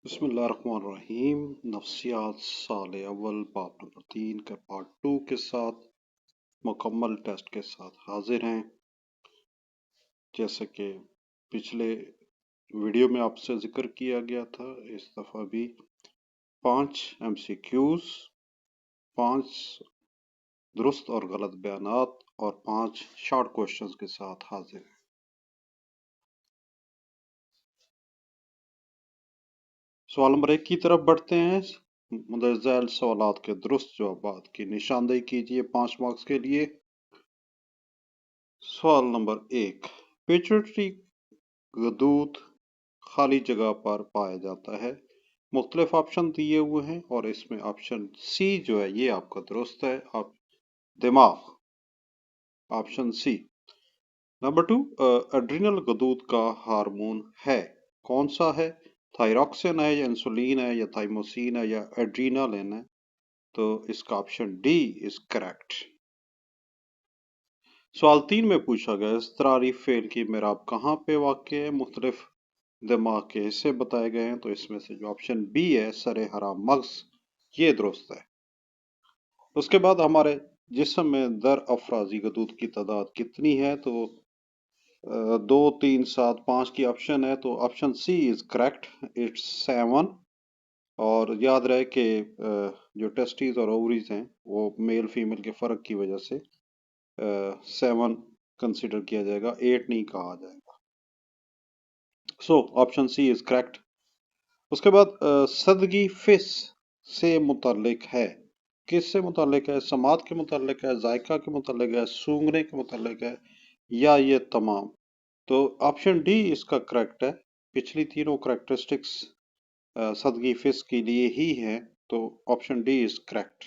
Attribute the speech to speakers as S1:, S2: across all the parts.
S1: بسم اللہ الرحمن الرحیم۔ نفسیات سال اول باب نمبر 3 کے پارٹ 2 کے ساتھ مکمل ٹیسٹ کے ساتھ حاضر ہیں۔ جیسے کہ پچھلے ویڈیو میں آپ سے ذکر کیا گیا تھا، اس دفعہ بھی 5 ایم سی کیوز، 5 درست اور غلط بیانات اور 5 شارٹ کوشچنز کے ساتھ حاضر ہیں۔ سوال نمبر 1 کی طرف بڑھتے ہیں۔ مندرجہ ذیل سوالات کے درست جوابات کی نشاندہی کیجیے 5 مارکس کے لیے۔ سوال نمبر 1، پیچویٹری غدود خالی جگہ پر پایا جاتا ہے۔ مختلف آپشن دیے ہوئے ہیں اور اس میں آپشن سی جو ہے یہ آپ کا درست ہے۔ آپ دماغ، آپشن سی۔ نمبر 2، ایڈرینل غدود کا ہارمون ہے، کون سا ہے؟ تھائیروکسن ہے یا انسولین ہے یا تھائیموسین ہے یا ایڈرینالین ہے؟ تو اس کا آپشن ڈی از کریکٹ۔ سوال 3 میں پوچھا گیا اضطراری فعل کی معراب کہاں پہ واقع ہے؟ مختلف دماغ کے حصے بتائے گئے ہیں، تو اس میں سے جو آپشن بی ہے سر حرام مغز، یہ درست ہے۔ اس کے بعد ہمارے جسم میں در افرازی غدود کی تعداد کتنی ہے؟ تو 2 3 7 5 کی آپشن ہے، تو option C is correct, it's 7۔ اور یاد رہے کہ جو ٹیسٹیز اور اووریز ہیں وہ میل فیمیل کے فرق کی وجہ سے 7 کنسیڈر کیا جائے گا، 8 نہیں کہا جائے گا۔ سو آپشن سی از کریکٹ۔ اس کے بعد سدگی فس سے متعلق ہے، کس سے متعلق ہے؟ سماعت کے متعلق ہے، ذائقہ کے متعلق ہے، سونگھنے کے متعلق ہے، یا یہ تمام؟ تو آپشن ڈی اس کا کریکٹ ہے۔ پچھلی تینوں کریکٹرسٹکس سدگی فس کے لیے ہی ہیں، تو آپشن ڈی از کریکٹ۔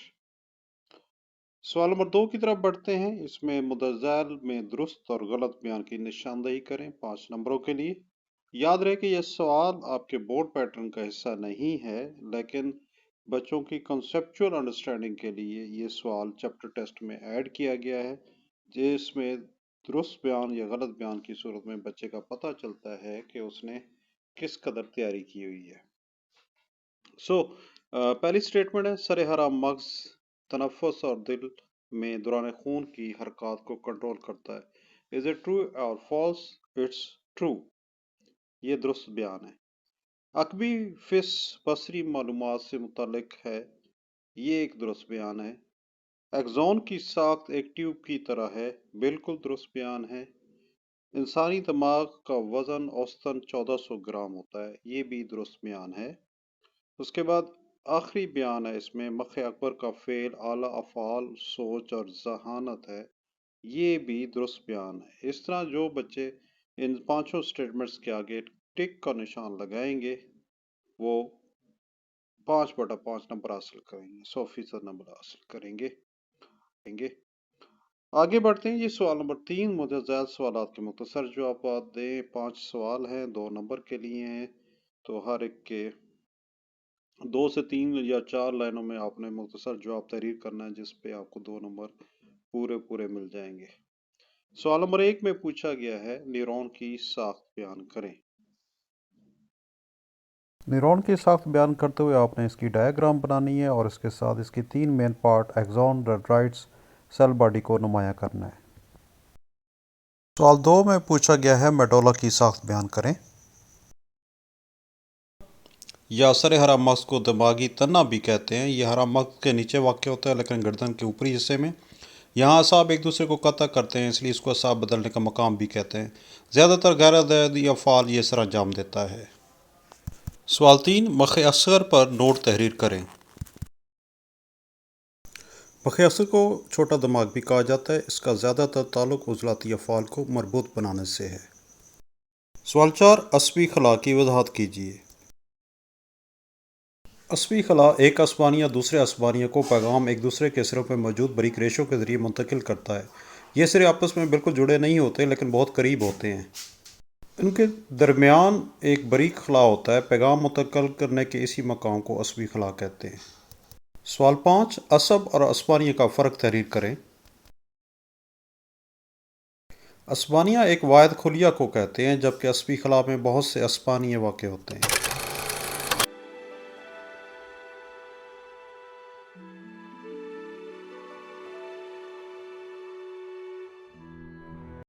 S1: سوال نمبر 2 کی طرف بڑھتے ہیں۔ اس میں مندرجہ ذیل میں درست اور غلط بیان کی نشاندہی کریں 5 نمبروں کے لیے۔ یاد رہے کہ یہ سوال آپ کے بورڈ پیٹرن کا حصہ نہیں ہے، لیکن بچوں کی کنسیپچول انڈرسٹینڈنگ کے لیے یہ سوال چیپٹر ٹیسٹ میں ایڈ کیا گیا ہے، جس میں درست بیان یا غلط بیان کی صورت میں بچے کا پتہ چلتا ہے کہ اس نے کس قدر تیاری کی ہوئی ہے۔ پہلی سٹیٹمنٹ ہے سر حرام مغز تنفس اور دل میں دوران خون کی حرکات کو کنٹرول کرتا ہے۔ از اٹ ٹرو اور فالس؟ اٹس ٹرو، یہ درست بیان ہے۔ عقبی فس بصری معلومات سے متعلق ہے، یہ ایک درست بیان ہے۔ ایکزون کی ساخت ایک ٹیوب کی طرح ہے، بالکل درست بیان ہے۔ انسانی دماغ کا وزن اوسطاً 1400 گرام ہوتا ہے، یہ بھی درست بیان ہے۔ اس کے بعد آخری بیان ہے اس میں مخ اکبر کا فعل اعلیٰ افعال سوچ اور ذہانت ہے، یہ بھی درست بیان ہے۔ اس طرح جو بچے ان 5 سٹیٹمنٹس کے آگے ٹک کا نشان لگائیں گے وہ 5/5 نمبر حاصل کریں گے، 100% نمبر حاصل کریں گے۔ آگے بڑھتے ہیں۔ یہ سوال نمبر 3 مندرجہ ذیل سوالات کے مختصر جوابات دیں۔ 5 سوال ہیں، 2 نمبر کے لیے ہیں، تو ہر ایک کے 2 سے 3 یا 4 لائنوں میں آپ نے مختصر جواب تحریر کرنا ہے، جس پہ آپ کو 2 نمبر پورے مل جائیں گے۔ سوال نمبر 1 میں پوچھا گیا ہے نیورون کی ساخت بیان کریں۔
S2: نیورون کی ساخت بیان کرتے ہوئے آپ نے اس کی ڈائیگرام بنانی ہے اور اس کے ساتھ اس کی 3 main part axon, dendrites, cell body کو نمایاں کرنا ہے۔ سوال 2 میں پوچھا گیا ہے میڈولا کی ساخت بیان کریں۔
S1: یا سر حرام مغز کو دماغی تنا بھی کہتے ہیں، یہ حرام مغز کے نیچے واقع ہوتا ہے لیکن گردن کے اوپری حصے میں۔ یہاں اعصاب ایک دوسرے کو قطع کرتے ہیں، اس لیے اس کو اعصاب بدلنے کا مقام بھی کہتے ہیں۔ زیادہ تر غیر عددی افعال یہ سر انجام دیتا ہے۔ سوال 3 مخ اصغر پر نوٹ تحریر کریں۔ مخ اصغر کو چھوٹا دماغ بھی کہا جاتا ہے، اس کا زیادہ تر تعلق عضلاتی افعال کو مربوط بنانے سے ہے۔ سوال 4 عصبی خلا کی وضاحت کیجیے۔ عصبی خلا ایک عصبانیہ دوسرے عصبانیہ کو پیغام ایک دوسرے کے سروں میں موجود باریک ریشوں کے ذریعے منتقل کرتا ہے۔ یہ سرے آپس میں بالکل جڑے نہیں ہوتے لیکن بہت قریب ہوتے ہیں۔ ان کے درمیان ایک باریک خلا ہوتا ہے، پیغام منتقل کرنے کے اسی مقام کو عصبی خلا کہتے ہیں۔ سوال 5 عصب اور عصبانیہ کا فرق تحریر کریں۔ عصبانیہ ایک واحد خلیہ کو کہتے ہیں، جبکہ عصبی خلا میں بہت سے عصبانیہ واقع ہوتے ہیں۔